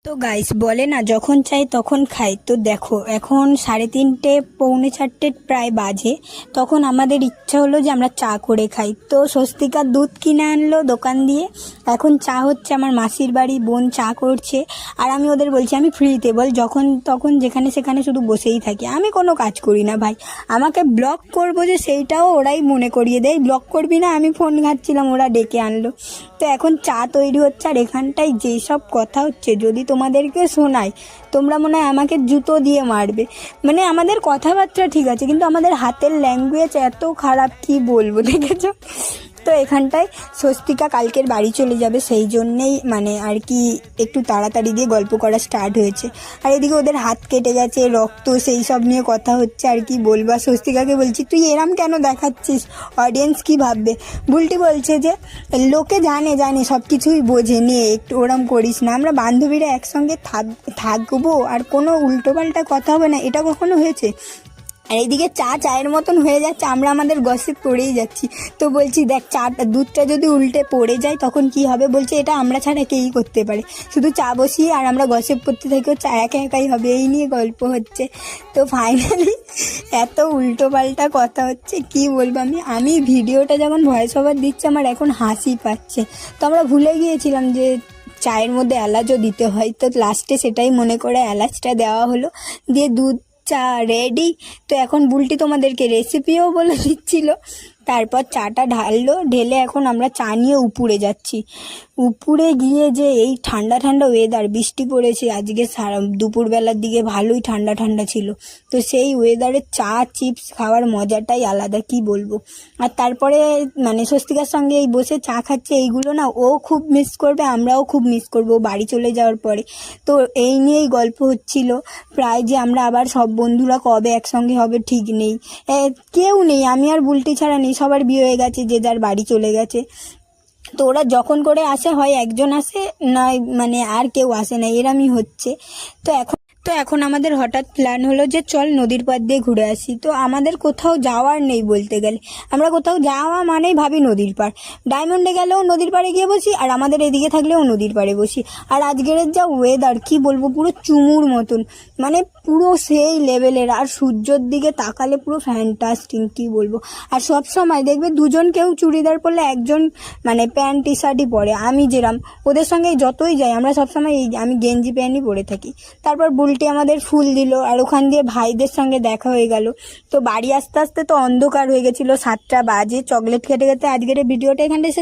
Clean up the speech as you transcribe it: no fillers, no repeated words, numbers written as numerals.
তো গাইস বলে না যখন চাই তখন খাই। তো দেখো এখন 3:30 পৌনে 4টে প্রায় বাজে। তখন আমাদের ইচ্ছা হলো যে আমরা চা করে খাই। তো স্বস্তিকার দুধ কিনে আনলো দোকান দিয়ে। এখন চা হচ্ছে, আমার মাসির বাড়ি বোন চা করছে। আর আমি ওদের বলছি আমি ফ্রিতে, বল যখন তখন যেখানে সেখানে শুধু বসেই থাকি, আমি কোনো কাজ করি না ভাই। আমাকে ব্লক করবো যে সেইটাও ওরাই মনে করিয়ে দেয়, ব্লক করবি না। আমি ফোন ঘাটছিলাম, ওরা ডেকে আনলো। তো এখন চা তৈরি হচ্ছে, আর এখানটায় যেসব কথা হচ্ছে যদি তোমাদেরকে শোনাই তোমরা মনে হয় আমাকে জুতো দিয়ে মারবে। মানে আমাদের কথাবার্তা ঠিক আছে, কিন্তু আমাদের হাতের ল্যাঙ্গুয়েজ এত খারাপ, কি বলবো দেখেছো। তো এখানটায় স্বস্তিকা কালকের বাড়ি চলে যাবে, সেই জন্যেই মানে আর কি একটু তাড়াতাড়ি দিয়ে গল্প করা স্টার্ট হয়েছে। আর এদিকে ওদের হাত কেটে গেছে, রক্ত, সেই সব নিয়ে কথা হচ্ছে। আর কি বলবো, স্বস্তিকাকে বলছি তুই এরম কেন দেখাচ্ছিস, অডিয়েন্স কি ভাববে। বুলটি বলছে যে লোকে জানে সব কিছুই বোঝে, নিয়ে একটু ওরম করিস না, আমরা বান্ধবীরা একসঙ্গে থাকবো আর কোনো উল্টোপাল্টা কথা হবে না, এটা কখনো হয়েছে। আর এইদিকে চায়ের মতন হয়ে যাচ্ছে, আমরা আমাদের গসিপ করেই যাচ্ছি। তো বলছি দেখ দুধটা যদি উল্টে পড়ে যায় তখন কি হবে। বলছে এটা আমরা ছাড়া কেই করতে পারে, শুধু চা বসিয়ে আর আমরা গসিপ করতে থাকি, চা একাই হবে, এই নিয়ে গল্প হচ্ছে। তো ফাইনালি এত উল্টো পাল্টা কথা হচ্ছে, কি বলবো। আমি ভিডিওটা যখন ভয়েস ওভার দিচ্ছি আমার এখন হাসি পাচ্ছে। তো আমরা ভুলে গিয়েছিলাম যে চায়ের মধ্যে এলাচও দিতে হয়, তো লাস্টে সেটাই মনে করে এলাচটা দেওয়া হলো, দিয়ে দুধ চা রেডি। তো এখন বুলটি তোমাদেরকে রেসিপিও বলে দিচ্ছিল। তারপর চাটা ঢেলে এখন আমরা চা নিয়ে উপরে যাচ্ছি। উপরে গিয়ে যে এই ঠান্ডা ঠান্ডা ওয়েদার, বৃষ্টি পড়েছে আজকে, সারা দুপুরবেলার দিকে ভালোই ঠান্ডা ঠান্ডা ছিল। তো সেই ওয়েদারে চা চিপস খাওয়ার মজাটাই আলাদা, কি বলবো। আর তারপরে মানে স্বস্তিকার সঙ্গে এই বসে চা খাচ্ছে, এইগুলো না ও খুব মিস করবে, আমরাও খুব মিস করবো বাড়ি চলে যাওয়ার পরে। তো এই নিয়েই গল্প হচ্ছিল প্রায়, যে আমরা আবার সব বন্ধুরা কবে একসঙ্গে হবে ঠিক নেই। কেউ নেই, আমি আর বুলটি ছাড়া নেই, সবার বিয়ে হয়ে গেছে, যে যার বাড়ি চলে গেছে। তো ওরা যখন করে আসে হয় একজন আসে, নয় মানে আর কেউ আসে না, এরমই হচ্ছে। তো এখন আমাদের হঠাৎ প্ল্যান হলো যে চল নদীর পাড় দিয়ে ঘুরে আসি। তো আমাদের কোথাও যাওয়ার নেই বলতে গেলে, আমরা কোথাও যাওয়া মানেই ভাবি নদীর পাড়। ডায়মন্ডে গেলেও নদীর পাড়ে গিয়ে বসি, আর আমাদের এদিকে থাকলেও নদীর পাড়ে বসি। আর আজকের যা ওয়েদার, কি বলবো, পুরো চুমুর মতন, মানে পুরো সেই লেভেলের। আর সূর্যর দিকে তাকালে পুরো ফ্যান্টাস্টিক, কি বলবো। আর সব সময় দেখবে দুজন কেউ চুড়িদার পরলে একজন মানে প্যান্ট টি শার্টই পরে। আমি যেরাম ওদের সঙ্গে যতই যাই আমরা সবসময় আমি গেঞ্জি প্যান্টই পরে থাকি। তারপর বুলটি আমাদের ফুল দিল, আর ওখান দিয়ে ভাইদের সঙ্গে দেখা হয়ে গেল। তো বাড়ি আস্তে আস্তে তো অন্ধকার হয়ে গেছিলো, 7টা বাজে। চকলেট খেতে খেতে আজকের ভিডিওটা এখানে শেষ।